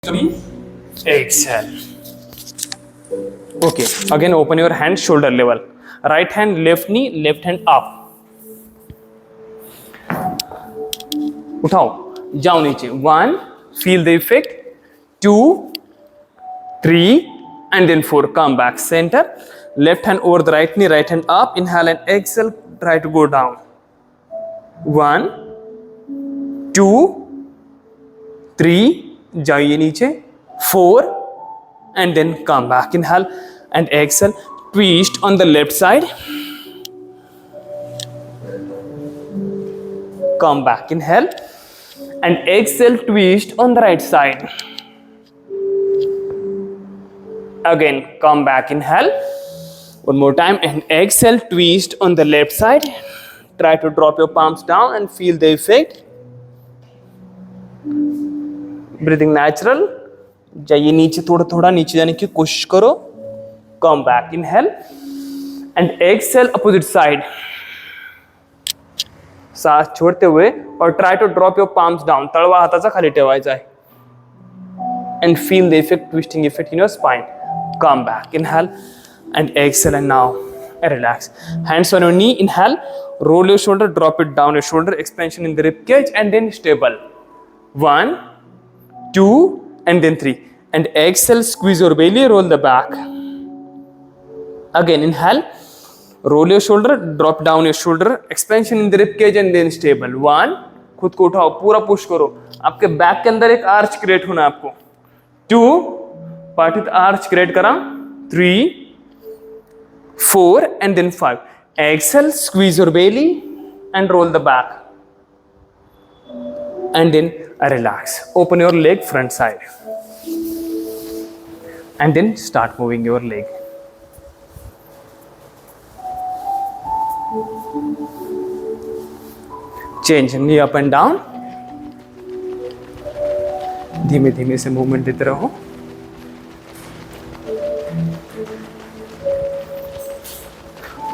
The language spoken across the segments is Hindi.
3, exhale. Okay, again open your hand shoulder level. Right hand left knee, left hand up. उठाओ, जाओ नीचे. 1, feel the effect. 2, 3, and then 4. Come back center. Left hand over the right knee, right hand up. Inhale and exhale. Try to go down. 1, 2, 3. जाइए नीचे. 4, and then come back. Inhale and exhale. Twist on the left side. Come back. Inhale and exhale. Twist on the right side. Again, come back. Inhale. One more time and exhale. Twist on the left side. Try to drop your palms down and feel the effect. Breathing natural. जाइए नीचे, थोड़ा थोड़ा नीचे जाने की कोशिश करो. Come back. Inhale and exhale. Opposite side. सांस छोड़ते हुए और try to drop your palms down. तळवा हाताचा खाली ठेवायचा आहे. And feel the effect, twisting effect in your spine. Come back. Inhale and exhale, and now relax. Hands on your knee. Inhale. Roll your shoulder. Drop it down your shoulder. Expansion in the rib cage, and then stable. 1, 2, and then 3. And exhale. Squeeze your belly. Roll the back. Again, inhale. Roll your shoulder. Drop down your shoulder. Expansion in the rib cage, and then stable. 1. खुद को उठाओ, पूरा पुश करो. आपके बैक के अंदर एक आर्च क्रिएट होना है आपको. 2. पार्टित आर्च क्रिएट करा. 3, 4, and then 5. Exhale, squeeze your belly and roll the back. And then relax. Open your leg front side. And then start moving your leg. Change knee up and down. धीमे धीमे से मूवमेंट देते रहो.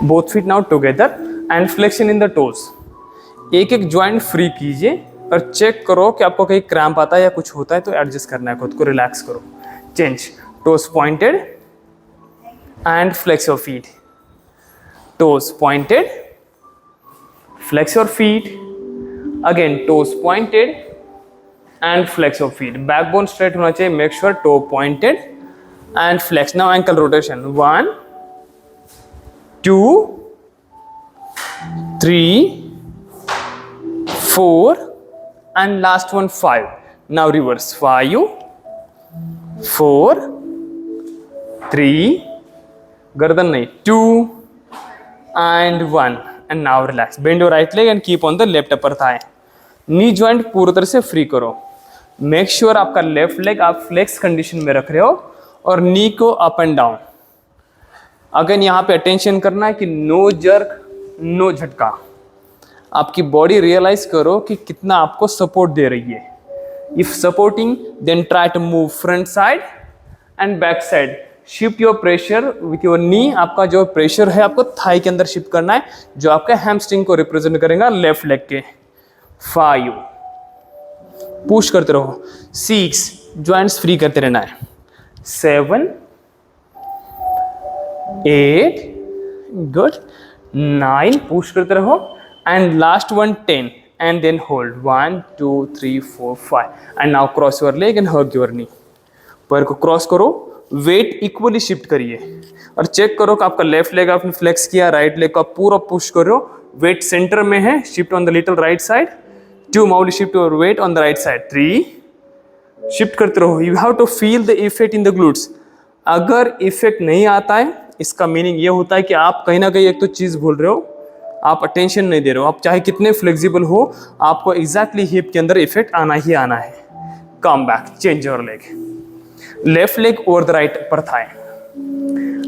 Both feet now together and flexion in the toes. एक एक ज्वाइंट फ्री कीजिए और चेक करो कि आपको कहीं क्रैम्प आता है या कुछ होता है तो एडजस्ट करना है. खुद को रिलैक्स करो. Change. Toes pointed and flex your feet. Toes pointed, flex your feet. Again toes pointed and flex your feet. Backbone straight होना चाहिए. Make sure toe pointed and flex. Now ankle rotation. 1, 2, 3, 4, and last one 5. Now reverse. 5, 4, 3, गर्दन नहीं, 2 and 1. And now relax. Bend your right leg and keep on the left upper thigh. Knee joint पूरी तरह से फ्री करो. मेक श्योर आपका लेफ्ट लेग आप फ्लेक्स कंडीशन में रख रहे हो और नी को अप एंड डाउन. अगेन यहाँ पे अटेंशन करना है कि नो जर्क, नो झटका. आपकी बॉडी रियलाइज करो कि कितना आपको सपोर्ट दे रही है. If supporting then try to move front side and back side. Shift your pressure with your knee. आपका जो प्रेशर है आपको थाई के अंदर शिफ्ट करना है जो आपके हैमस्ट्रिंग को रिप्रेजेंट करेगा लेफ्ट लेग के. 5, पुश करते रहो. 6, ज्वाइंट्स फ्री करते रहना है. 7, 8, गुड. 9, पुश करते रहो. And last one 10 and then hold. 1, 2, 3, 4, 5. And now cross your leg and hug your knee. पैर को क्रॉस करो. वेट इक्वली शिफ्ट करिए और चेक करो कि आपका लेफ्ट लेग आपने फ्लेक्स किया, राइट लेग को आप पूरा पुश करो. वेट सेंटर में है. Shift on the little right side. 2, माउली shift your weight on the right side. 3, shift करते रहो. You have to feel the effect in the glutes. अगर इफेक्ट नहीं आता है इसका मीनिंग ये होता है कि आप कहीं ना कहीं एक तो चीज भूल रहे हो, आप अटेंशन नहीं दे रहे हो. आप चाहे कितने फ्लेक्सिबल हो आपको एग्जैक्टली हिप के अंदर इफेक्ट आना ही आना है. Come back. Change your leg. Left leg over the right upper thigh.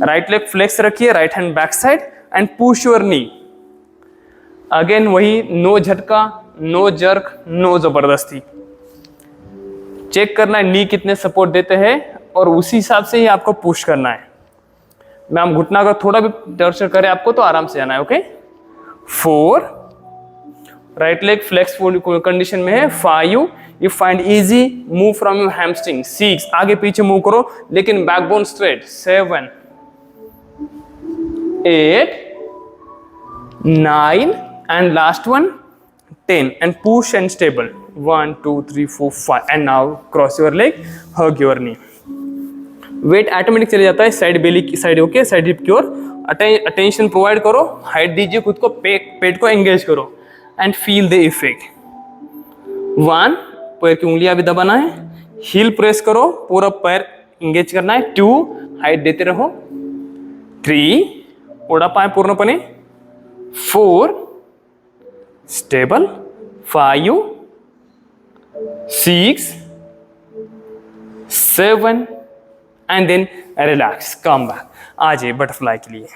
Right leg flex रखिए. Right hand back side and push your knee. Again वही नो झटका, नो जर्क, नो जबरदस्ती. चेक करना है नी कितने सपोर्ट देते हैं और उसी हिसाब से ही आपको पुश करना है. मैम घुटना अगर थोड़ा भी टर्चर करे आपको तो आराम से आना है. Okay. 4, right leg flex condition में है. 5, you find easy, move from your hamstring. 6, आगे पीछे मूव करो लेकिन backbone straight. 7, 8, 9 and last one 10 and push and stable। 1 2 3 4 5 and now cross your leg, hug your knee। Weight automatic चले जाता है साइड बेली की साइड, ओके, साइड हिप की ओर। अटेंशन प्रोवाइड करो, हाइट दीजिए खुद को, पेट को एंगेज करो एंड फील द इफेक्ट। 1, पैर की उंगलियां भी दबाना है, हील प्रेस करो, पूरा पैर एंगेज करना है। 2, हाइट देते रहो। 3, ओढा पाय पूर्णपणे। 4, stable. 5, 6, 7 and then relax, come back. आ जाइए बटरफ्लाई के लिए।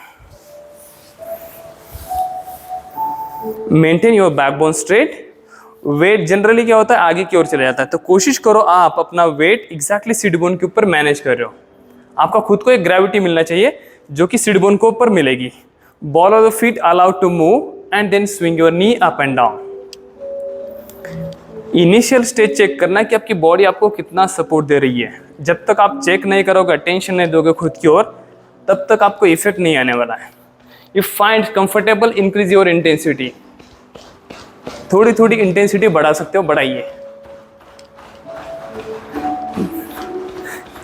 Maintain your backbone straight. Wait generally क्या होता है, आगे की ओर चला जाता है, तो कोशिश करो आप अपना वेट एग्जैक्टली सीट बोन के ऊपर मैनेज कर रहे हो। आपका खुद को एक ग्रेविटी मिलना चाहिए जो कि सीट बोन के ऊपर मिलेगी। Ball of the feet allowed to move and then swing your knee up and down. Initial stage check करना कि आपकी बॉडी आपको कितना सपोर्ट दे रही है। जब तक आप चेक नहीं करोगे, टेंशन नहीं दोगे खुद की ओर, तब तक आपको इफेक्ट नहीं आने वाला है। You find comfortable, increase your intensity. थोड़ी थोड़ी इंटेंसिटी बढ़ा सकते हो, बढ़ाइए।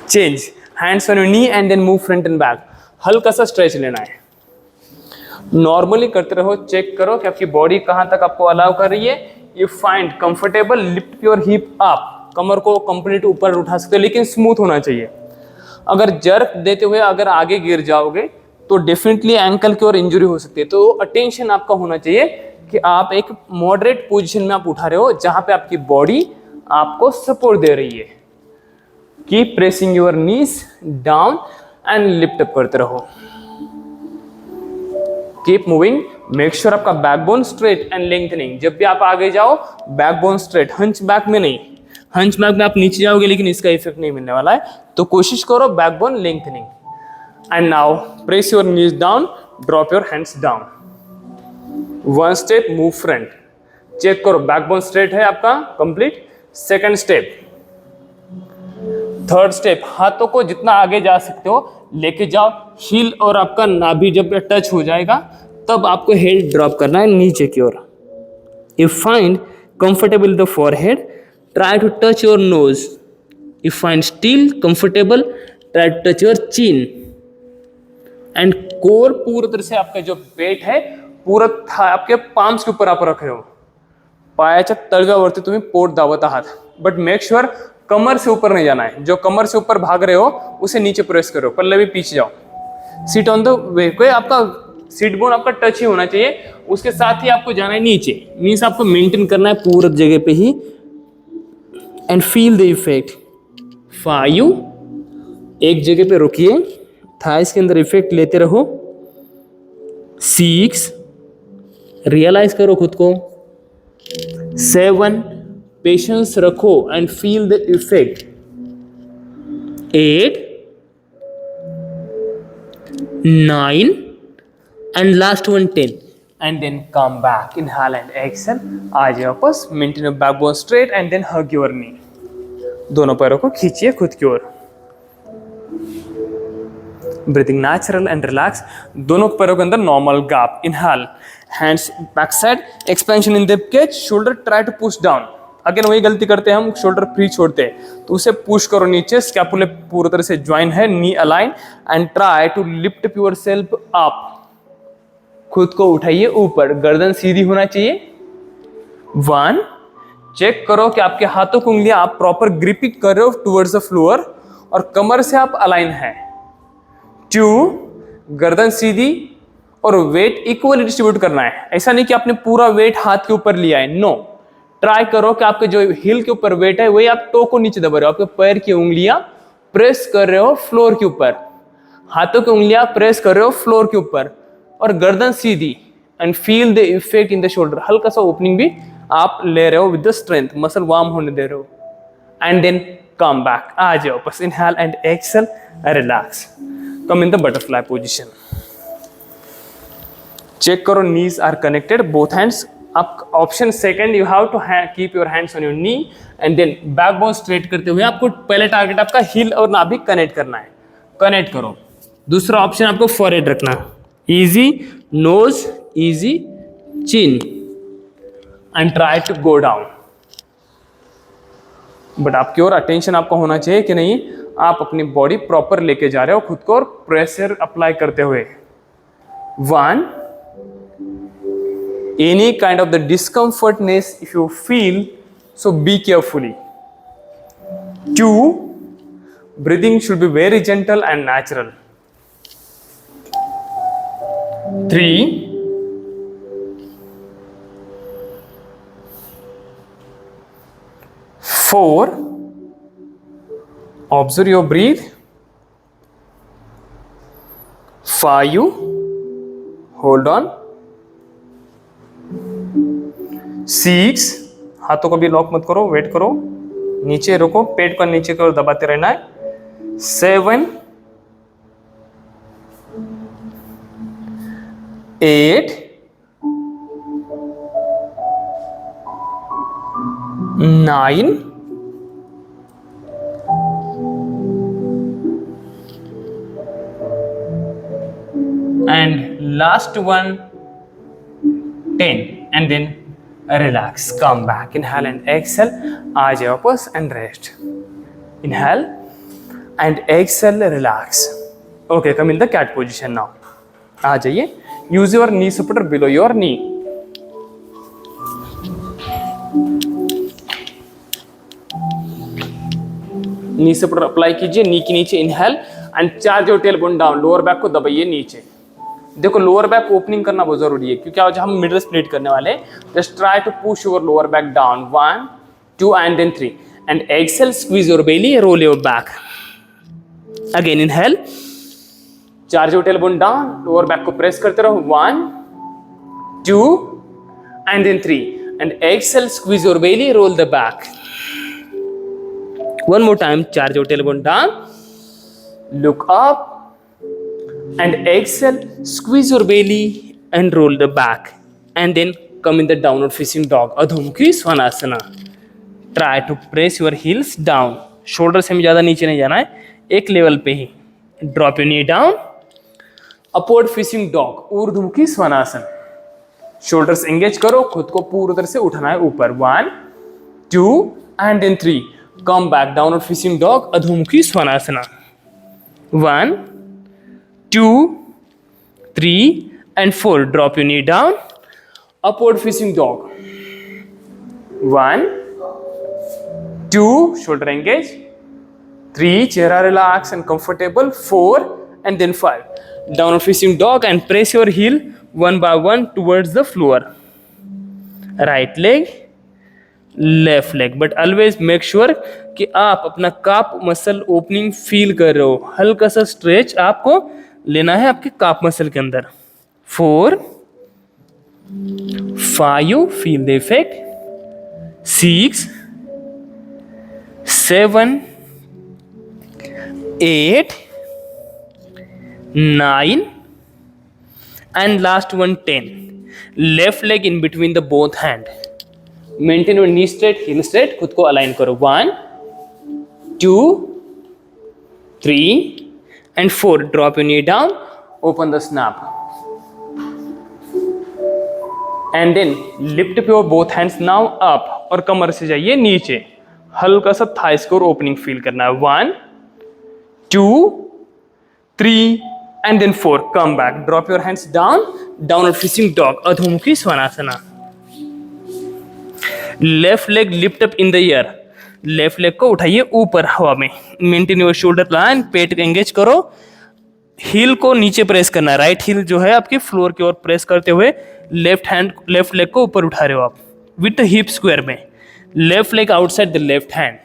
Change hands on your knee and then move front and back. हल्का सा स्ट्रेच लेना है, नॉर्मली करते रहो। चेक करो कि आपकी बॉडी कहां तक आपको अलाउ कर रही है। You find comfortable, lift your hip up. कमर को कंप्लीट ऊपर उठा सकते हो लेकिन स्मूथ होना चाहिए। अगर जर्क देते हुए अगर आगे गिर जाओगे तो डेफिनेटली एंकल की ओर इंजरी हो सकती है। तो अटेंशन आपका होना चाहिए कि आप एक मॉडरेट पोजीशन में आप उठा रहे हो जहां पे आपकी बॉडी आपको सपोर्ट दे रही है। Keep pressing your knees down and lift up करते रहो। कीप मूविंग, मेक श्योर आपका बैकबोन स्ट्रेट एंड लेंथनिंग। जब भी आप आगे जाओ बैकबोन स्ट्रेट, हंच बैक में नहीं। हंच बैक में आप नीचे जाओगे लेकिन इसका इफेक्ट नहीं मिलने वाला है, तो कोशिश करो backbone lengthening. And now press your knees down, drop your hands down. 1 step, move front. Check करो बैकबोन स्ट्रेट है आपका complete. 2nd step, 3rd step, हाथों को जितना आगे जा सकते हो लेके जाओ। हील और आपका नाभि जब टच हो जाएगा तब आपको हेड ड्रॉप करना है नीचे की ओर। You find comfortable the forehead, try to touch your nose. You find still comfortable, try to touch your chin and core. पूरी तरह से आपका जो पेट है पूरा आपके पाम्स के ऊपर आप रख रहे हो। पायाच्या तळव्यावरती तुम्ही पोट दाबत आहात, बट मेक श्योर कमर से ऊपर नहीं जाना है। जो कमर से ऊपर भाग रहे हो उसे नीचे प्रेस करो, पल्ले भी पीछे जाओ। सीट ऑन द वे, कोई आपका सीट बोन आपका टच ही होना चाहिए, उसके साथ ही आपको जाना है नीचे। मीन्स आपको मेंटेन करना है पूरा जगह पे ही एंड फील द इफेक्ट। 5, एक जगह पे रुकिए, थाइस के अंदर इफेक्ट लेते रहो। 6, रियलाइज करो खुद को। 7, पेशेंस रखो and feel the effect. 8, 9 and last one 10 and then come back, inhale and exhale। आ जाओ वापस, maintain your backbone straight and then hug your knee. दोनों पैरों को खींचिए खुद की ओर। Breathing natural and relax. दोनों पैरों के अंदर normal gap. Inhale, hands back side, expansion in the cage, shoulder try to push down. Again वही गलती करते हैं हम, शोल्डर फ्री छोड़ते हैं, तो उसे पुश करो नीचे। स्कैपुले पूरी तरह से ज्वाइन है, knee align and try to lift yourself up. खुद को उठाइए ऊपर, गर्दन सीधी होना चाहिए। 1, चेक करो कि आपके हाथों की उंगलियां आप प्रॉपर ग्रिपिंग कर रहे हो टुवर्ड्स द फ्लोर और कमर से आप अलाइन है। 2, गर्दन सीधी और वेट इक्वली डिस्ट्रीब्यूट करना है। ऐसा नहीं कि आपने पूरा वेट हाथ के ऊपर लिया है, नो। ट्राई करो कि आपके जो हिल के ऊपर वेट है वही आप टो को नीचे दबा रहे हो। आपके पैर की उंगलियां प्रेस कर रहे हो फ्लोर के ऊपर, हाथों की उंगलियां प्रेस कर रहे हो फ्लोर के ऊपर और गर्दन सीधी and feel the effect in the shoulder. हल्का सा ओपनिंग भी आप ले रहे हो with the strength, muscle warm होने दे रहे हो एंड देन कम बैक। आ जाओ बस, inhale and exhale, relax, come in the butterfly position. Check करो knees are connected, both hands आप option second, you have to keep your hands on your knee and then backbone straight करते हुए आपको पहले टारगेट आपका हिल और नाभि कनेक्ट करना है, कनेक्ट करो। दूसरा ऑप्शन आपको फॉरहेड रखना, easy nose, easy chin and try to go down. But आपकी ओर अटेंशन आपका होना चाहिए कि नहीं आप अपनी बॉडी प्रॉपर लेके जा रहे हो खुद को और प्रेशर अप्लाई करते हुए। 1, any kind of the discomfortness if you feel, so be carefully. 2, breathing should be very gentle and natural. 3, 4, observe your breathe. 5, hold on. 6, हाथों को भी लॉक मत करो, वेट करो, नीचे रुको, पेट को नीचे की ओर दबाते रहना है। 7, 8, 9, and last one 10, and then relax, come back, inhale and exhale, आ जाओ वापस and rest, inhale and exhale, relax. Okay, come in the cat position now. आ जाइए, use your knee supporter below your knee. Knee supporter apply कीजिए, नी के नीचे inhale and charge your tailbone down, lower back को दबाइए नीचे। देखो लोअर बैक ओपनिंग करना बहुत जरूरी है क्योंकि आज हम मिडल स्प्लिट करने वाले हैं। Just try to push your lower back down, 1, 2 and then 3 and exhale, squeeze your belly, roll your back. Again inhale, charge your tailbone down, lower back को प्रेस करते रहो, 1, 2 and then 3 and exhale, squeeze your belly, roll the back. One more time, charge your tailbone down, look up and exhale, squeeze your belly and roll the back and then come in the downward facing dog, Adho-Mukhi Svanasana. Try to press your heels down, shoulder से ज़्यादा नीचे नहीं जाना है, एक लेवल पे ही। Drop your knee down, upward facing dog, ऊर्ध्वमुखी Svanasana. Shoulders engage करो, खुद को पूरी तरह से उठाना है ऊपर, 1, 2 and then 3. Come back, downward facing dog, Adho-Mukhi Svanasana. 1, 2, 3 and 4. Drop your knee down, upward facing dog. 1, 2, shoulder engage. 3, chehra relax and comfortable. 4 and then 5. Downward facing dog and press your heel one by one towards the floor. Right leg, left leg, but always make sure कि आप अपना काप मसल ओपनिंग फील कर रहे हो। हल्का सा स्ट्रेच आपको लेना है आपके काप मसल के अंदर। 4, 5, feel the effect, 6, 7, 8, 9 and last one 10. Left leg in between the both hand. Maintain your knee straight, heel straight, खुद को अलाइन करो, 1, 2, 3 and 4. Drop your knee down, open the snap and then lift up your both hands now up और कमर से जाइए नीचे, हल्का सा थाइस को ओपनिंग फील करना है, 1, 2, 3 and then 4. Come back, drop your hands down, downward facing dog, अधोमुखी स्वानासना। Left leg lift up in the air, left leg को उठाइए ऊपर हवा में, मेंटेन योर शोल्डर लाइन, पेट एंगेज करो, हील को नीचे प्रेस करना है, राइट हील जो है आपकी फ्लोर की ओर प्रेस करते हुए लेफ्ट लेग को ऊपर उठा रहे हो आप विथ हिप स्क्वायर में, left leg outside the left hand,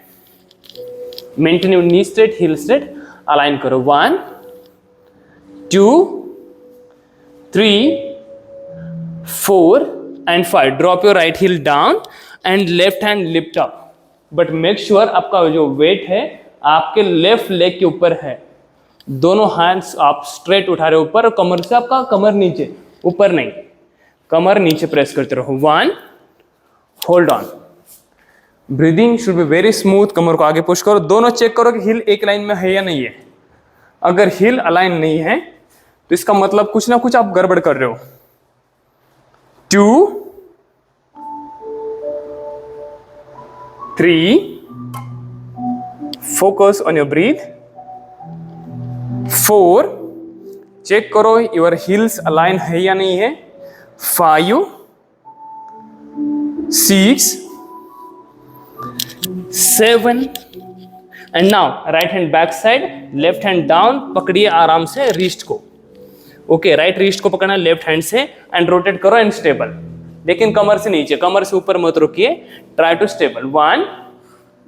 maintain your knee straight, heel straight, align करो, 1, 2, 3, 4 and 5. Drop your right heel down and left hand lift up, but make sure आपका जो वेट है आपके लेफ्ट लेग के ऊपर है। दोनों हैंड्स आप स्ट्रेट उठा रहे हो ऊपर, और कमर से आपका कमर नीचे, ऊपर नहीं, कमर नीचे प्रेस करते रहो, 1, hold on. Breathing should be very smooth, कमर को आगे पुश करो, दोनों चेक करो कि हिल एक लाइन में है या नहीं है। अगर हिल अलाइन नहीं है तो इसका मतलब कुछ ना कुछ आप गड़बड़ कर रहे हो। 2, 3, focus on your breath. 4, check करो योर हिल्स अलाइन है या नहीं है। 5, 6, 7 and now right hand back side, left hand down, पकड़िए आराम से रिस्ट को। ओके, राइट रिस्ट को पकड़ना लेफ्ट हैंड से एंड रोटेट करो एंड स्टेबल, लेकिन कमर से नीचे, कमर से ऊपर मत रुकिए। Try to stable. 1,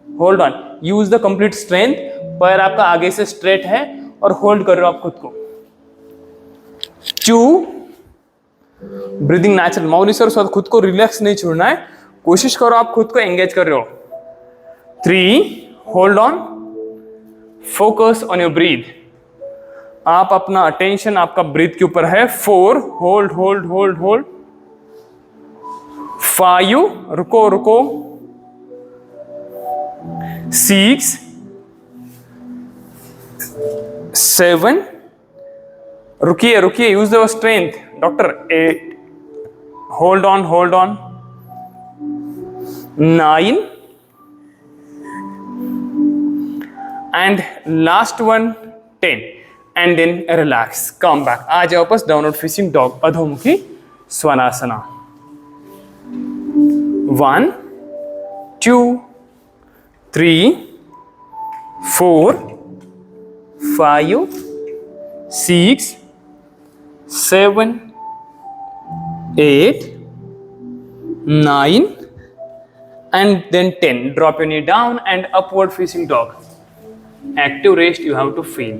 hold on, use the complete strength. पैर आपका आगे से स्ट्रेट है और होल्ड कर रहे हो आप खुद को। 2, ब्रीदिंग नेचुरल, मौली सर खुद को रिलैक्स नहीं छोड़ना है, कोशिश करो आप खुद को एंगेज कर रहे हो। 3, hold on, focus on your breathe, आप अपना अटेंशन आपका ब्रीथ के ऊपर है। 4, होल्ड होल्ड होल्ड होल्ड। 5, रुको रुको। 6, 7, रुकिए रुकिए, use your strength doctor. 8, hold on hold on. 9 and last one 10 and then relax, come back, आ जाओ वापस डाउनवर्ड फेसिंग डॉग, अधोमुखी स्वनासना। 1, 2, 3, 4, 5, 6, 7, 8, 9 and then 10. Drop your knee down and upward facing dog. Active rest you have to feel.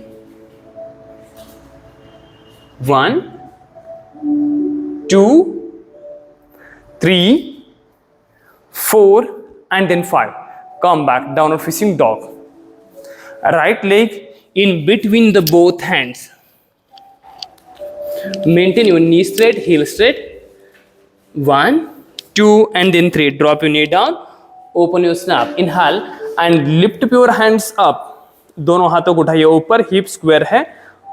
1, 2, 3, 4 and then 5. Come back, downward facing dog. Right leg in between the both hands. Maintain your knee straight, heel straight. 1, 2 and then 3. Drop your knee down, open your snap, inhale and lift your hands up. दोनों हाथों को उठाइए ऊपर, हिप स्क्वायर है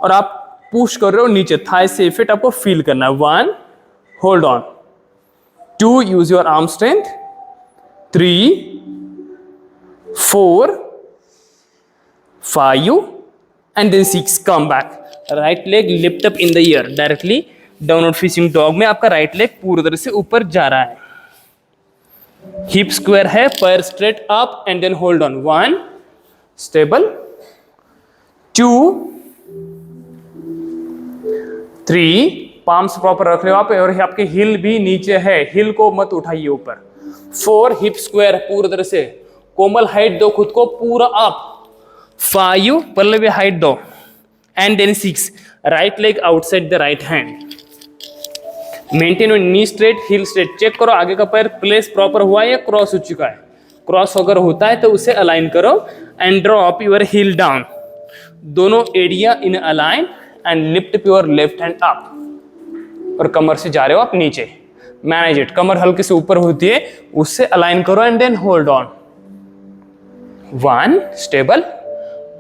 और आप पुश कर रहे हो नीचे, थाई से फिट आपको फील करना है। 1, hold on. 2, use your arm strength. 3, 4, 5 and then 6. Come back. Right leg lift up in the air directly. Downward facing dog में आपका राइट लेग पूरी तरह से ऊपर जा रहा है, हिप स्क्वायर है, पैर straight up and then hold on. 1, stable. 2, 3, palms proper रख रहे हो आप और आपके हिल भी नीचे है, हिल को मत उठाइए ऊपर। 4, हिप स्क्वायर पूरी तरह से, कोमल हाइट दो खुद को पूरा अप। 5, पल्लवी हाइट दो and then 6, right leg outside the right hand. Maintain your knee straight, heel straight, check करो आगे का पैर प्लेस प्रॉपर हुआ है या क्रॉस हो चुका है। क्रॉस अगर होता है तो उसे अलाइन करो and drop your heel down, दोनों area in align and lift your left hand up. और कमर से जा रहे हो आप नीचे, मैनेज इट, कमर हल्के से ऊपर होती है उससे अलाइन करो and then hold on. 1, stable,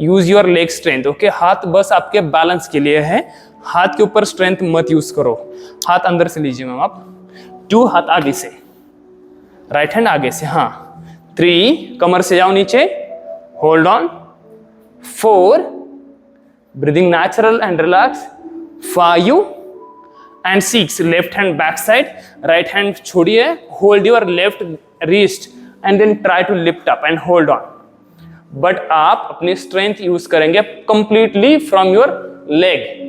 use your leg strength. Okay, हाथ बस आपके बैलेंस के लिए है, हाथ के ऊपर स्ट्रेंथ मत यूज करो, हाथ अंदर से लीजिए मैम आप। 2, हाथ आगे से, राइट हैंड आगे से, हाँ। 3, कमर से जाओ नीचे, hold on. 4, breathing natural and relax. 5 and 6, left hand back side, right hand छोड़िए, hold your left wrist and then try to lift up and hold on. But आप अपनी स्ट्रेंथ यूज करेंगे completely from your leg.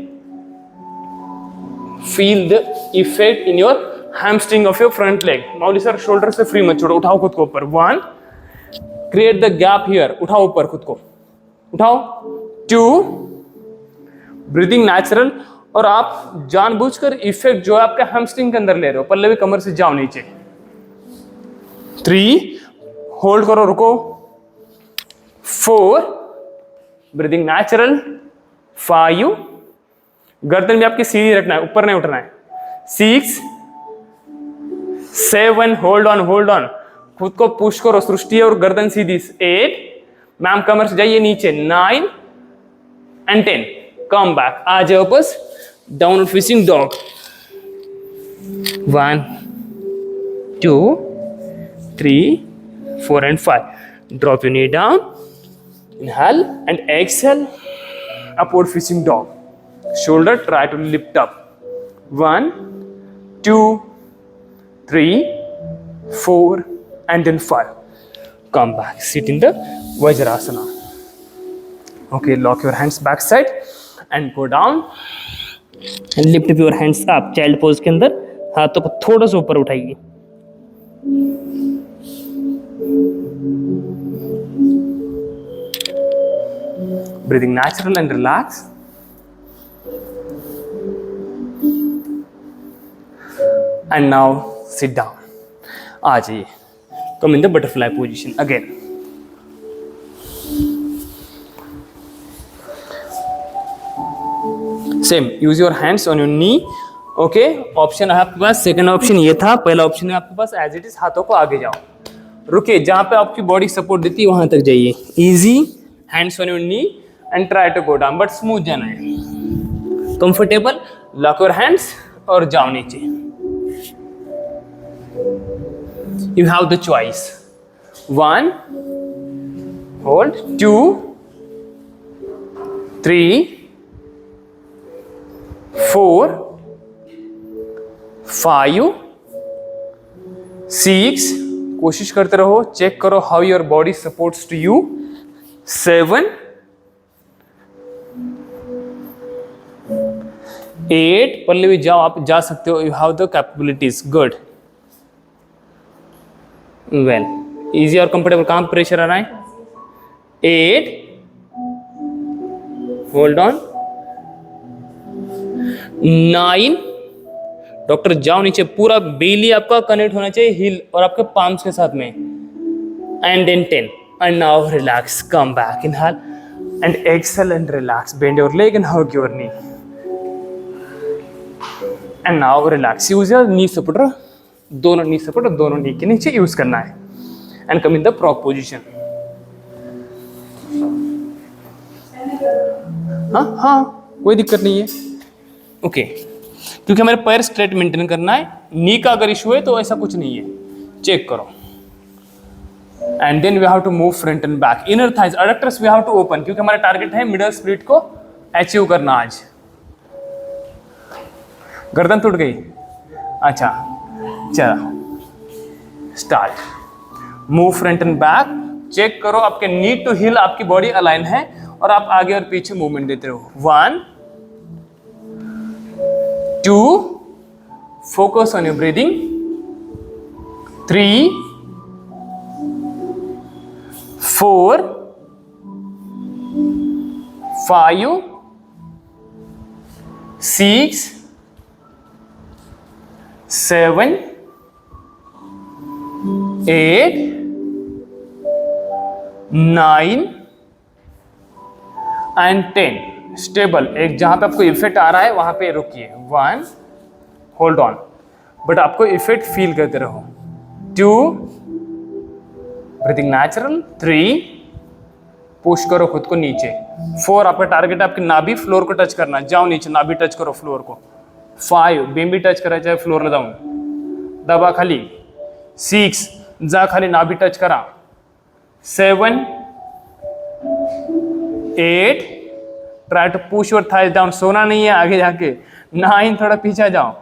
Feel the effect in your hamstring of your front leg. Mauli sir shoulder से फ्री मत छोड़ो, उठाओ खुद को ऊपर। 1, create the gap here, उठाओ ऊपर खुद को, उठाओ। 2, breathing natural, और आप जानबूझकर इफेक्ट जो है आपके हैमस्ट्रिंग के अंदर ले रहे हो, पल्लवी कमर से जाओ नीचे। 3, होल्ड करो, रुको। 4, ब्रीदिंग नेचुरल। 5, गर्दन भी आपकी सीधी रखना है, ऊपर नहीं उठना है। 6, 7, होल्ड ऑन, खुद को पुश करो, सृष्टि और गर्दन सीधी, 8, मैम कमर से जाइए नीचे, 9 and 10, कम बैक, आ जाओ वापस, downward facing dog, 1, 2, 3, 4 and 5, drop your knee down, inhale and exhale, upward facing dog, shoulder try to lift up, 1, 2, 3, 4 and then 5, come back, sit in the Vajrasana. Okay, lock your hands back side and go down and lift up your hands up, child pose के अंदर हाथों को थोड़ा सा ऊपर उठाइए, breathing natural and relax. And now sit down. आ जाइए, come in the butterfly position again. Same, use your hands on your knee. Okay, option है आपके पास, सेकंड ऑप्शन ये था, पहला ऑप्शन है आपके पास एज इट इज, हाथों को आगे जाओ, रुकिए, जहां पे आपकी बॉडी सपोर्ट देती है वहां तक जाइए, easy, hands on your knee and try to go down, but smooth जाना है, कंफर्टेबल, लॉक योर हैंड्स और जाओ नीचे, you have the choice, 1, hold, 2, 3, 4, 5, 6, कोशिश करते रहो, चेक करो how your body supports to you, 7, 8, Pallavi जाओ, आप जा सकते हो, you have the capabilities, good, well, easy और कंफर्टेबल, कहां प्रेशर आ रहा है, 8, होल्ड ऑन, 9, डॉक्टर जाओ नीचे, पूरा बेली आपका कनेक्ट होना चाहिए हिल और आपके पाम्स के साथ में, and then 10, and now relax, come back, inhale and exhale and relax, bend your leg and hug your knee, and now relax, use your knee supporter, दोनों नी सपोर्टर दोनों नी के नीचे यूज करना है, and come in the prop position. हाँ, कोई दिक्कत नहीं है, ओके, क्योंकि हमारे पैर स्ट्रेट मेंटेन करना है, नी का अगर इशू है तो ऐसा कुछ नहीं है, चेक करो, and then we have to move front and back, inner thighs, adductors we have to open, क्योंकि हमारा टारगेट है मिडल स्प्लिट को अचीव करना आज. गर्दन टूट गई, अच्छा, चलो start, move front and back, check करो आपके नी टू हिल, आपकी बॉडी अलाइन है और आप आगे और पीछे मूवमेंट देते रहो, 1, 2, focus on your breathing, 3, 4, 5, 6, 7, 8, 9 and 10. Stable, एक जहां पे आपको इफेक्ट आ रहा है वहां पे रुकिए, 1, होल्ड ऑन, बट आपको इफेक्ट फील करते रहो, 2, ब्रीथिंग नेचुरल, 3, पुश करो खुद को नीचे, 4, आपका टारगेट आपकी नाभि फ्लोर को टच करना, जाओ नीचे, नाभि टच करो फ्लोर को, 5, बेम्बी टच करा, चाहे फ्लोर जाऊं, दबा खाली, 6, जा खाली, नाभि टच करा, 7, 8, try to push your thighs down, सोना नहीं है आगे जाके, 9, थोड़ा पीछे जाओ,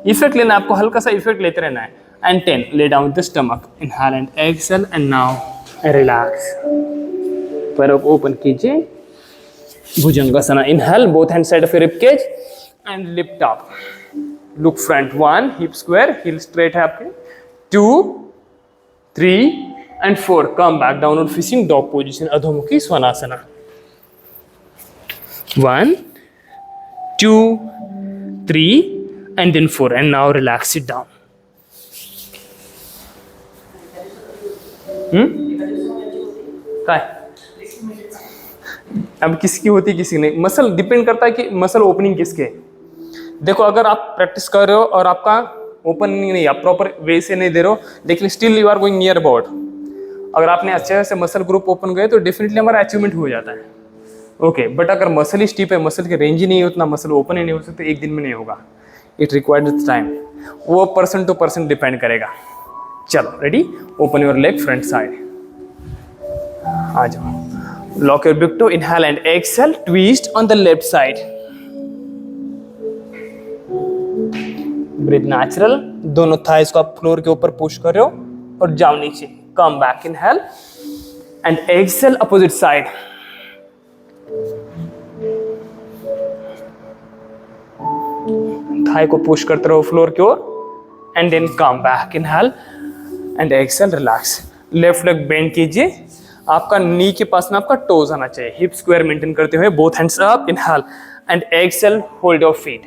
इफेक्ट लेना, आपको हल्का सा इफेक्ट लेते रहना है, and 10, lay down the stomach, inhale and exhale and now relax, पैरों को ओपन कीजिए, भुजंगासना, inhale both hand side of your rib cage and lift up, look front, 1, hip square, heel straight है आपके, 2, 3 and 4, come back, downward facing dog position, अधोमुखी स्वनासना, 1, 2, 3 and then 4, and now relax, sit down. काय अब किसकी होती किसी नहीं, मसल डिपेंड करता है कि मसल ओपनिंग किसके. देखो, अगर आप प्रैक्टिस कर रहे हो और आपका ओपनिंग नहीं, आप प्रॉपर वे से नहीं दे रहे हो, लेकिन still you are going near about. अगर आपने अच्छे से मसल ग्रुप ओपन गए तो डेफिनेटली हमारा अचीवमेंट हो जाता है। ओके, बट अगर मसल ही स्टीप है, मसल की रेंज ही नहीं है उतना, मसल ओपन ही नहीं हो सकता, एक दिन में नहीं होगा। इट रिक्वायर्ड टाइम, वो पर्सन टू पर्सन डिपेंड करेगा। चलो ready, open your leg front side, आ जाओ। Lock your big toe, inhale and exhale, twist on the left side, breathe natural. दोनों थाइस को आप फ्लोर के ऊपर पुश कर रहे हो और जाओ नीचे, come back, inhale and exhale opposite side, thigh को पुश करते रहो फ्लोर की ओर and then come back, inhale and exhale, relax. Left leg bend कीजिए, आपका नी के पास में आपका टोज आना चाहिए, हिप स्क्वायर मेंटेन करते हुए, both hands up, inhale and exhale, hold your feet,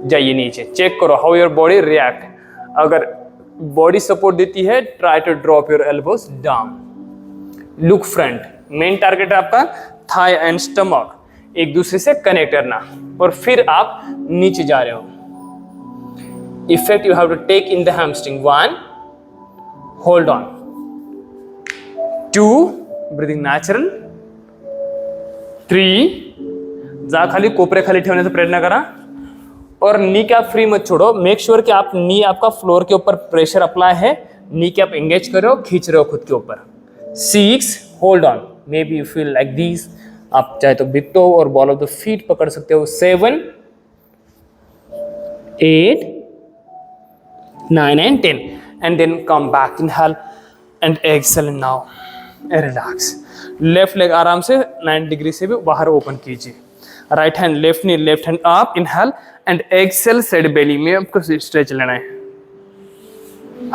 जाइए नीचे। चेक करो हाउ योर बॉडी रिएक्ट। अगर बॉडी सपोर्ट देती है, try to drop your elbows down, look front. Main target है आपका थाई एंड स्टमक एक दूसरे से कनेक्ट करना, और फिर आप नीचे जा रहे हो। Effect you have to take in the hamstring, 1, hold on, 2, breathing natural, 3, जा खाली कोपरे खाली ठेवण्याचा प्रयत्न करा, और नी कैप फ्री मत छोड़ो। मेक श्योर कि आप नी आपका फ्लोर के ऊपर प्रेशर अप्लाई है, नी कैप एंगेज कर रहे हो, खींच रहे हो खुद के ऊपर। 6, hold on, may be you feel like this, आप चाहे तो बिग टो और बॉल ऑफ द फीट पकड़ सकते हो। 7, 8, 9 and 10, and then come back, inhale and exhale, and now relax. Left leg आराम से 90 डिग्री से भी बाहर ओपन कीजिए। Right hand left knee, left hand up, inhale and exhale, side belly में आपको स्ट्रेच लेना है,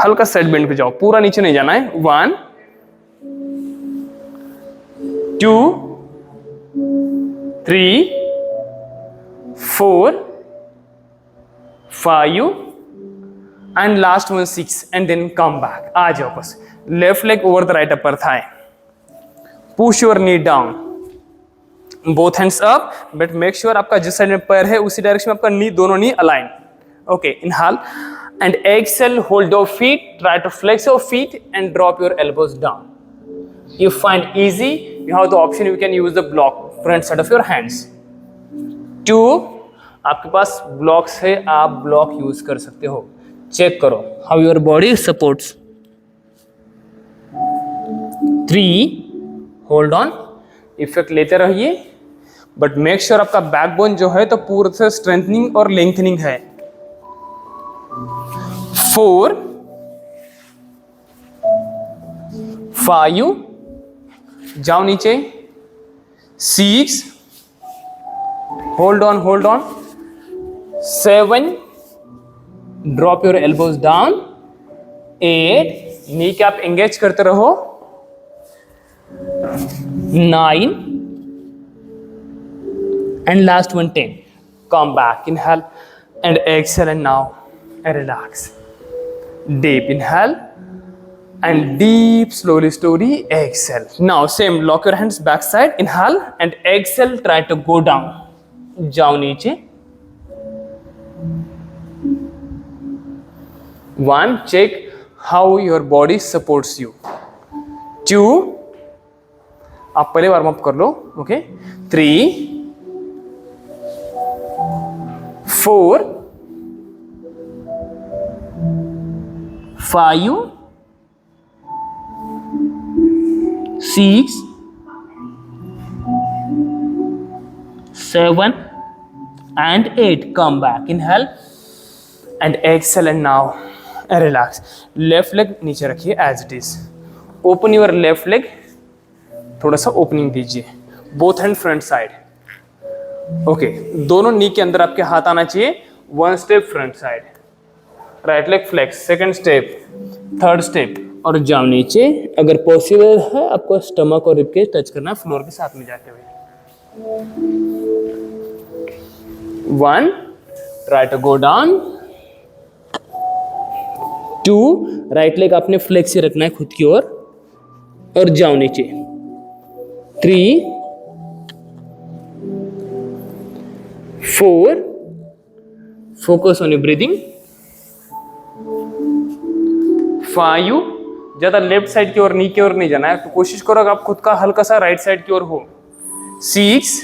हल्का साइड बेंड पे जाओ, पूरा नीचे नहीं जाना है। 1, 2, 3, 4, 5 and last one 6, and then come back, आ जाओ बस। Left leg over the right upper thigh, push your knee down, both hands up, but make sure आपका जिस साइड में पैर है उसी डायरेक्शन में आपका नी, दोनों knee align. Okay, inhale and exhale, hold your feet, try to flex your feet and drop your elbows down. You find easy, you have the option, you can use the block, front side of your hands. 2, आपके पास ब्लॉक्स है, आप ब्लॉक यूज कर सकते हो। चेक करो how your body supports। 3, hold on, effect लेते रहिए, बट मेक श्योर आपका बैकबोन जो है तो पूरा से स्ट्रेंथनिंग और लेंथनिंग है। 4, 5, जाओ नीचे। 6, hold on, hold on. 7, drop your elbows down. 8, knee cap engage करते रहो। 9 and last one 10. Come back, inhale and exhale, and now relax. Deep inhale and deep, slowly exhale. Now same, lock your hands backside, inhale and exhale, try to go down, जाओ नीचे। 1, check how your body supports you. 2, आप पहले वार्म अप कर लो, okay. 3, 4, 5, 6, 7 and 8. Come back, inhale and exhale, and now relax. Left leg नीचे रखिए as it is. Open your left leg, थोड़ा सा ओपनिंग दीजिए। Both hand front side, okay. दोनों नी के अंदर आपके हाथ आना चाहिए। 1 step front side, right leg flex, 2nd step, 3rd step, और जाओ नीचे। अगर पॉसिबल है आपको स्टमक और रिबकेज टच करना है फ्लोर के साथ में जाते हुए। 1, try to go down. 2, right leg आपने फ्लेक्स से रखना है खुद की ओर, और जाओ नीचे। 3, 4, focus on your breathing, 5, ज़्यादा लेफ्ट साइड की ओर नी की ओर नहीं जाना है, तो कोशिश करो कि आप खुद का हल्का सा राइट साइड की ओर हो। 6,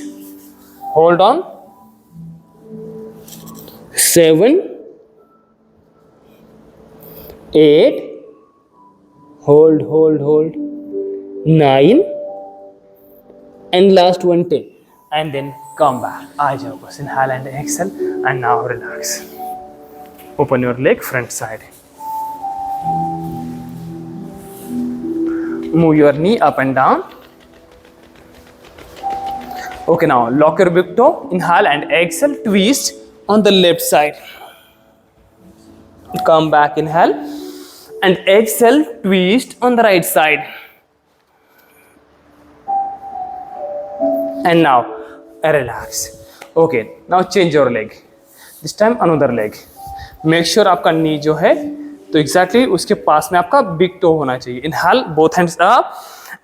hold on, 7, 8, hold hold hold, 9, and last one 10, and then come back. आ जाओ बस, inhale and exhale, and now relax. Open your leg front side. Move your knee up and down. Okay, now lock your big toe, inhale and exhale, twist on the left side. Come back, inhale and exhale, twist on the right side. And now relax. Okay, now change your leg. This time another leg. Make sure आपका नी जो है तो exactly उसके पास में आपका big toe होना चाहिए. Inhale, both hands up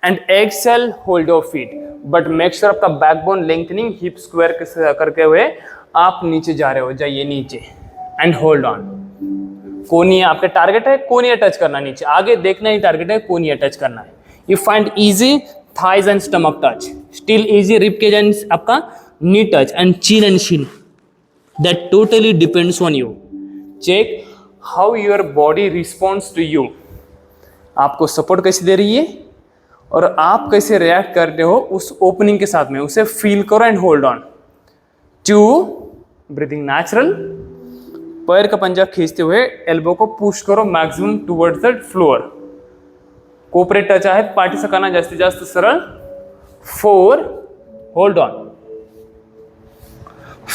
and exhale, hold your feet. But make sure आपका backbone lengthening, hip square करके हुए आप नीचे जा रहे हो, जाइए नीचे and hold on. कोनिया आपका टारगेट है, कोनिया टच करना नीचे, आगे देखना ही टारगेट है, कोनिया टच करना है. You find easy thighs and stomach touch. Still easy rib cage and आपका knee touch and chin and shin. That totally depends on you. Check how your body responds to you. आपको सपोर्ट कैसे दे रही है और आप कैसे रिएक्ट कर रहे हो उस ओपनिंग के साथ में, उसे फील करो and hold on. 2, breathing natural. पैर का पंजा खींचते हुए एल्बो को पुश करो maximum towards the floor. Cooperate touch आहे, पाठी सकाना जास्तीत जास्त सरळ. 4, होल्ड ऑन.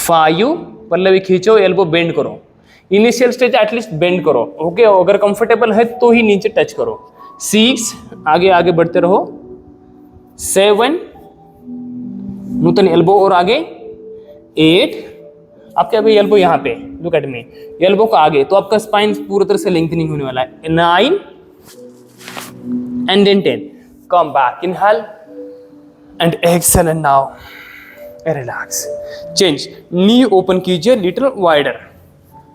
5, पल्लवी खींचो, एल्बो बेंड करो. इनिशियल स्टेज एटलीस्ट बेंड करो. ओके, अगर कंफर्टेबल है तो ही नीचे टच करो. 6, आगे आगे बढ़ते रहो. 7, नूतन एल्बो और आगे. 8, आपके अभी एल्बो यहाँ पे, लुक एट मी, एल्बो को आगे, तो आपका स्पाइन पूरी तरह से लेंथनिंग होने वाला है. 9 and then 10. Come back, inhale and exhale, and now relax. Change, knee open कीजिए, little wider,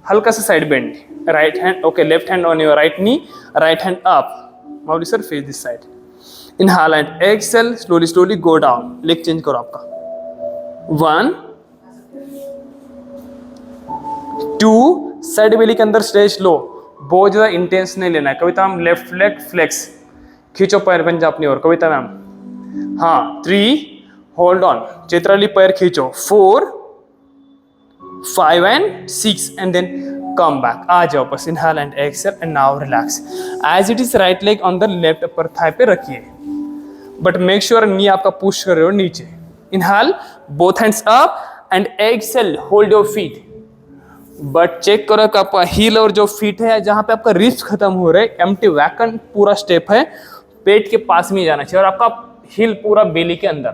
हल्का सा side bend. Right hand, okay, left hand on your right knee, right hand up. Mauli sir face this side. Inhale and exhale, slowly slowly go down. Leg change करो आपका. 1, 2, साइड बेली के अंदर स्ट्रेच लो, बहुत ज्यादा इंटेंस नहीं लेना है. कविता मैम लेफ्ट लेग फ्लेक्स, खींचो पैर पंजा अपनी ओर. कविता मैम, हाँ. 3, होल्ड ऑन, चित्राली पैर खींचो. 4, 5 and 6, and then come back. आ जाओ बस, inhale and exhale, and now relax. As it is, right leg on the left upper thigh पे रखिए, but make sure नी आपका पुश कर रहे हो नीचे. Inhale, both hands up and exhale, hold your feet. But check करो कि आपका हील और जो फीट है जहाँ पे आपका रिस्ट खत्म हो रहा है, एम्प्टी वैकेंट पूरा स्टेप है, पेट के पास में जाना चाहिए और आपका हील पूरा बेली के अंदर,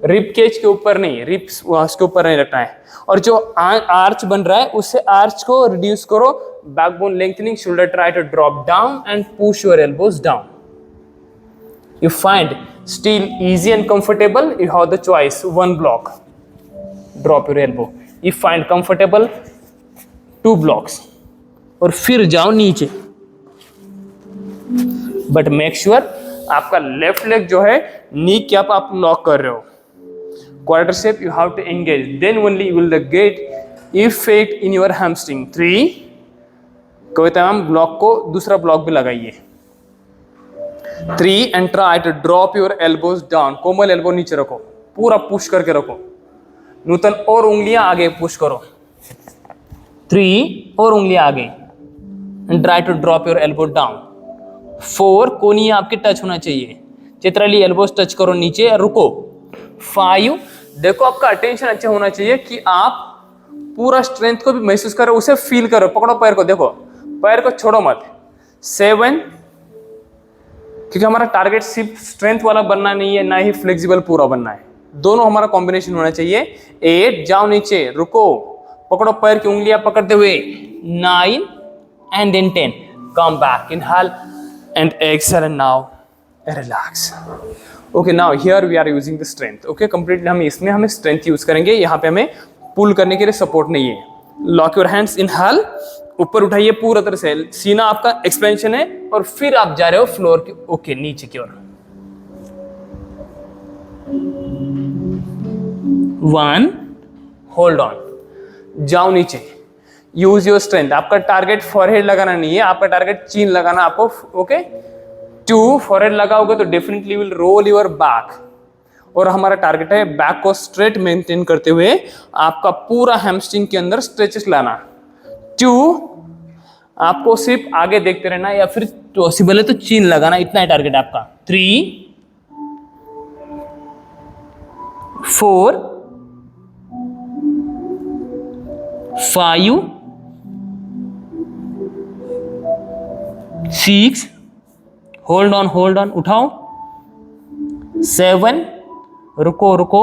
रिप केज के ऊपर नहीं, रिप्स के ऊपर नहीं रखना है. और जो आर्च बन रहा है उससे आर्च को रिड्यूस करो. Backbone lengthening, shoulder try to drop down and push your elbows down. You find still easy and comfortable, you have the choice. 1 block, drop your elbow. You find comfortable, 2 blocks, और फिर जाओ नीचे. बट मेक श्योर आपका लेफ्ट लेग जो है नी कैप आप लॉक कर रहे हो. Quarter shape you have to engage, then only you will get effect in your hamstring. 3, Kavita ma'am block को दूसरा ब्लॉक भी लगाइए. 3 and try to drop your elbows down. Komal elbow नीचे रखो, पूरा पुश करके रखो. नूतन और उंगलियां आगे पुश करो. 3 और उंगलियां आगे and try to drop your elbow down. 4, कोनिया आपके टच होना चाहिए. चित्राली एल्बोस टच करो नीचे, रुको. 5, देखो आपका अटेंशन अच्छा होना चाहिए कि आप पूरा स्ट्रेंथ को भी महसूस करो, उसे फील करो. पकड़ो पैर को, देखो पैर को छोड़ो मत. 7, क्योंकि हमारा टारगेट सिर्फ स्ट्रेंथ वाला बनना नहीं है, ना ही फ्लेक्सिबल पूरा बनना है, दोनों हमारा कॉम्बिनेशन होना चाहिए. 8, जाओ नीचे, रुको, पकड़ो पैर की उंगलियां पकड़ते हुए. 9 and then 10, come back, inhale and exhale, and now relax. Okay, now here we are using the strength. Okay, completely हम इसमें हमें स्ट्रेंथ यूज करेंगे. यहाँ पे हमें पुल करने के लिए सपोर्ट नहीं है. लॉक योर हैंड्स, इनहेल, ऊपर उठाइए पूरा तरह से, सीना आपका एक्सपेंशन है, और फिर आप जा रहे हो फ्लोर की ओके नीचे की ओर। 1, होल्ड ऑन, जाओ नीचे, यूज योर स्ट्रेंथ। आपका टारगेट फॉरहेड लगाना नहीं है, आपका टारगेट चीन लगाना आपको, ओके। 2, फॉरहेड लगाओगे तो definitely will roll your back, और हमारा टारगेट है बैक को स्ट्रेट मेंटेन करते हुए आपका पूरा हैमस्ट्रिंग के अंदर स्ट्रेचेस लाना। 2, आपको सिर्फ आगे देखते रहना, या फिर पॉसिबल है तो चीन लगाना, इतना ही टारगेट आपका। 3, 4, 5, 6, होल्ड ऑन, उठाओ। 7, रुको,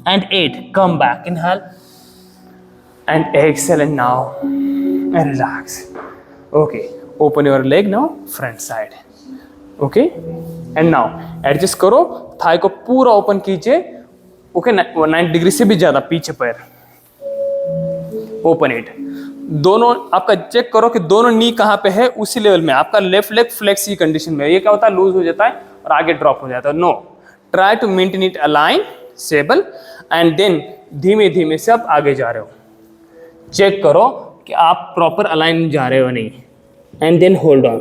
and 8, come back, inhale and exhale, and now relax. Okay, open your leg now, front side. Okay, and now adjust करो, थाई को पूरा ओपन कीजिए। ओके, 90 डिग्री से भी ज्यादा पीछे पैर, ओपन इट। दोनों आपका चेक करो कि दोनों नी कहाँ पे है, उसी लेवल में। आपका लेफ्ट लेग फ्लेक्स की कंडीशन में, ये क्या होता है, लूज हो जाता है और आगे ड्रॉप हो जाता है। No, try to maintain it align, stable, and then धीमे धीमे से आप आगे जा रहे हो। चेक करो कि आप प्रॉपर अलाइन जा रहे हो नहीं, and then hold on.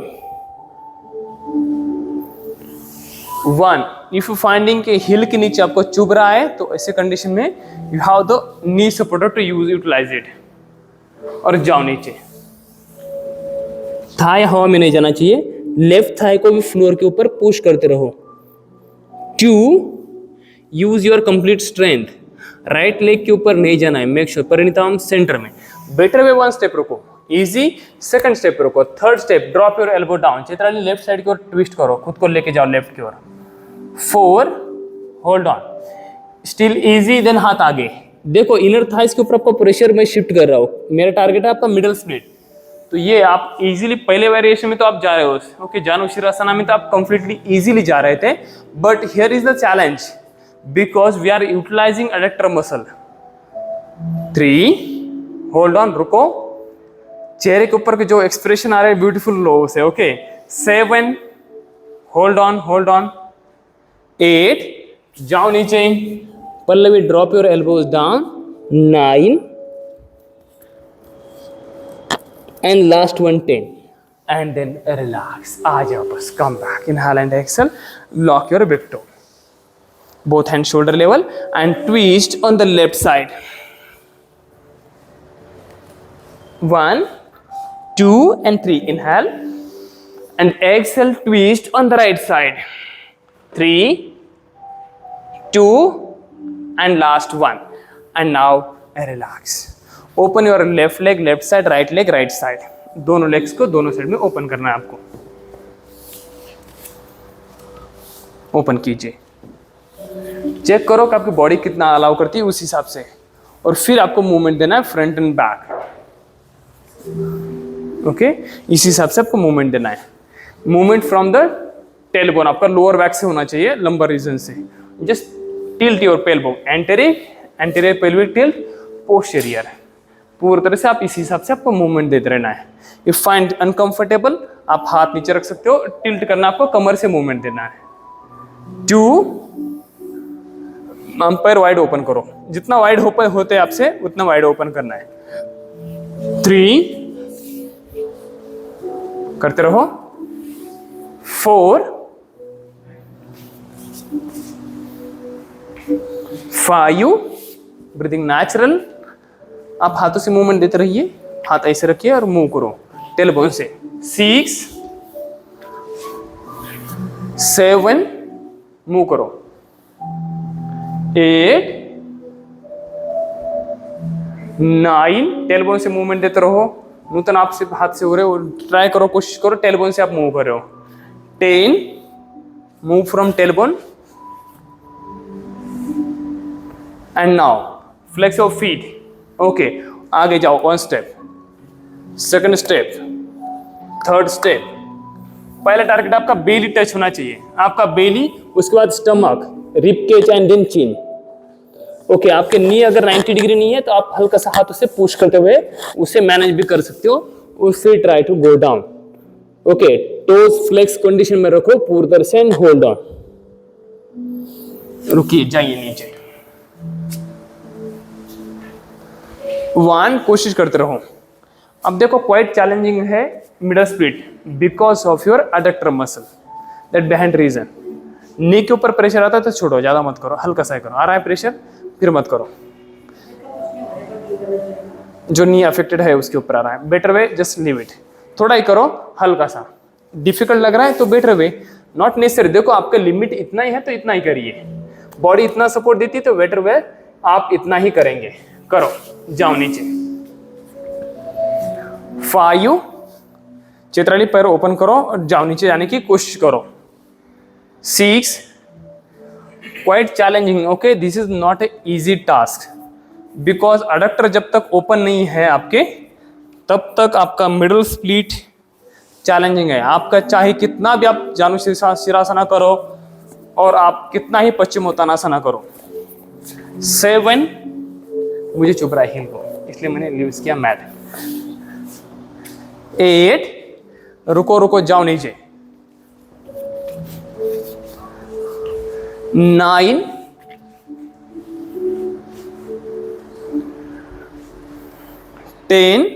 1, if you finding के हिल के नीचे आपको चुभ रहा है, तो ऐसे कंडीशन में you have the knee supporter to utilize it, और जाओ नीचे। थाई हवा में नहीं जाना चाहिए, लेफ्ट थाई को भी फ्लोर के ऊपर पुश करते रहो। 2, use your complete strength, right leg के ऊपर नहीं जाना है, मेक श्योर परिणीतम सेंटर में। बेटर वे 1 स्टेप रुको, इजी, सेकंड स्टेप रुको, third step drop your elbow down, Chitrali left side की ओर ट्विस्ट करो, खुद को लेके जाओ लेफ्ट की ओर। 4, hold on, still easy, then हाथ आगे। देखो इनर थाइस के ऊपर आपका प्रेशर मैं शिफ्ट कर रहा हूँ, मेरा टारगेट है आपका मिडल स्प्लिट। तो ये आप इजीली, पहले वेरिएशन में तो आप जा रहे हो, ओके, जानु शिरासना में तो आप कंप्लीटली इजीली जा रहे थे, but here is the challenge because we are utilizing adductor muscle. 3, hold on, रुको, चेहरे के ऊपर के जो एक्सप्रेशन आ रहे हैं ब्यूटीफुल लो से, ओके। 7, hold on. 8, जाओ नीचे, Pallavi drop your elbows down. 9, and last one 10, and then relax, आ जाओ बस, come back, inhale and exhale, lock your big toe, both hands shoulder level, and twist on the left side. 1, 2 and 3, inhale and exhale, twist on the right side. 3, 2 and last one, and now relax. Open your left leg left side, right leg right side, दोनों लेग्स को दोनों साइड में ओपन करना है आपको। ओपन कीजिए, चेक करो कि आपकी बॉडी कितना अलाउ करती है उस हिसाब से, और फिर आपको मूवमेंट देना है फ्रंट एंड बैक, ओके। इस हिसाब से आपको मूवमेंट देना है। मूवमेंट फ्रॉम द टेलबोन आपका लोअर बैक से होना चाहिए, लंबर रीजन से। Just tilt your pelvic bone, anterior pelvic tilt, posterior, पूरी तरह से आप इसी हिसाब से आपको मूवमेंट देते रहना है। इफ फाइंड अनकंफर्टेबल, आप हाथ नीचे रख सकते हो, टिल्ट करना आपको कमर से मूवमेंट देना है। 2, अंपायर वाइड ओपन करो, जितना वाइड ओपन होते हैं आपसे उतना वाइड ओपन करना है। 3, करते रहो। 4, 5, ब्रीदिंग नेचुरल, आप हाथों से मूवमेंट देते रहिए, हाथ ऐसे रखिए और मूव करो टेलबोन से। 6, 7, मूव करो। 8, 9, टेलबोन से मूवमेंट देते रहो, नूतन आप सिर्फ हाथ से हो रहे हो, ट्राई करो, कोशिश करो टेलबोन से आप मूव कर रहे हो। 10, move from tailbone, and now flex your feet, okay. आगे जाओ, 1 step, second step, third step. पहला टारगेट आपका बेली टच होना चाहिए, आपका बेली, उसके बाद stomach, rib cage and then chin. Okay, आपके नी अगर 90 डिग्री नहीं है तो आप हल्का सा हाथ उसे पुश करते हुए उसे मैनेज भी कर सकते हो, उससे try to go down. Okay, toes flex condition में रखो पूरी तरह से एंड होल्ड ऑन। रुकिए, जाइए नीचे। 1 कोशिश करते रहो। अब देखो क्वाइट चैलेंजिंग है middle split because of your adductor muscle, that behind region. Knee के ऊपर प्रेशर आता है तो छोड़ो, ज्यादा मत करो, हल्का सा करो। आ रहा है प्रेशर, फिर मत करो। जो नी अफेक्टेड है उसके ऊपर आ रहा है, better way just leave it, थोड़ा ही करो, हल्का सा। डिफिकल्ट लग रहा है तो बेटर वे, नॉट नेसेसरी। देखो आपका लिमिट इतना ही है तो इतना ही करिए। बॉडी इतना सपोर्ट देती है तो बेटर वे आप इतना ही करेंगे। करो, जाओ नीचे। 5, चित्राली पैर ओपन करो और जाओ नीचे जाने की कोशिश करो। 6, quite challenging. Okay, this is not a easy task because adductor जब तक ओपन नहीं है आपके, तब तक आपका मिडल स्प्लिट चैलेंजिंग है। आपका चाहे कितना भी आप जानु शीर्षासना करो और आप कितना ही पश्चिमोत्तानासना करो। 7, मुझे चुप रहा है हिल को, इसलिए मैंने लीव्स किया मैट। 8, रुको रुको, जाओ नीचे। 9, 10,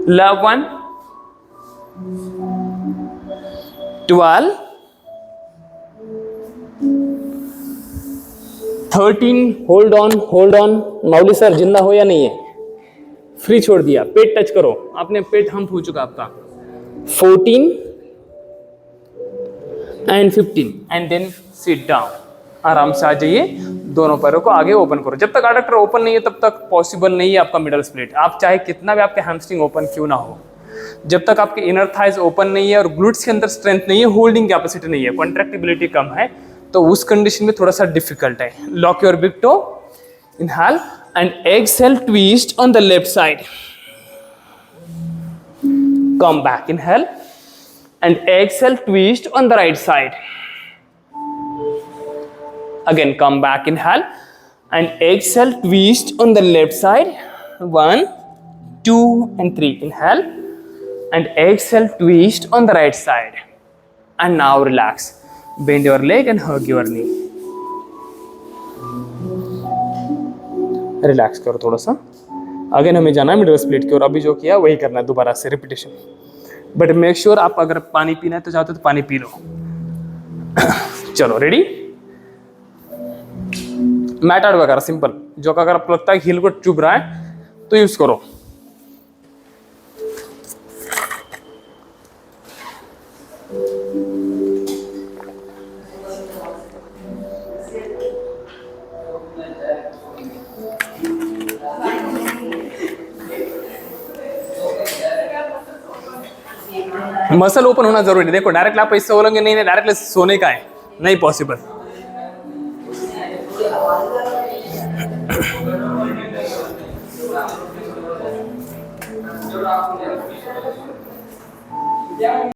11, 12, 13, hold on hold on. Mauli sir जिंदा हो या नहीं है? फ्री छोड़ दिया, पेट टच करो, आपने पेट हम्प हो चुका आपका। 14 and 15 and then sit down. आराम से आ जाइए, दोनों पैरों को आगे ओपन करो। जब तक अडक्टर ओपन नहीं है तब तक पॉसिबल नहीं है आपका मिडल स्प्लिट। आप चाहे कितना भी आपके हैमस्ट्रिंग ओपन क्यों ना हो, जब तक आपके इनर थाइज ओपन नहीं है और ग्लूट्स के अंदर स्ट्रेंथ नहीं है, होल्डिंग कैपेसिटी नहीं है, कॉन्ट्रैक्टिबिलिटी कम है, तो उस कंडीशन में थोड़ा सा डिफिकल्ट है। Lock your big toe, inhale and exhale, twist on the left side, come back, inhale and exhale, twist on the right side. Again, come back, inhale and exhale, twist on the left side. 1, 2 and 3. Inhale and exhale, twist on the right side. And now relax. Bend your leg and hug your knee. Relax करो थोड़ा सा। अगेन हमें जाना है मिडल स्प्लिट की, और अभी जो किया वही करना है दोबारा से, रिपीटेशन। बट मेक श्योर आप अगर पानी पीना है तो चाहते हो तो पानी पी लो। चलो रेडी। मैट आउट वगैरह सिंपल, जो अगर आपको लगता है हील को चुभ रहा है तो यूज करो। मसल ओपन होना जरूरी है। देखो डायरेक्ट आप इससे बोलेंगे नहीं डायरेक्टली सोने का है, नहीं पॉसिबल।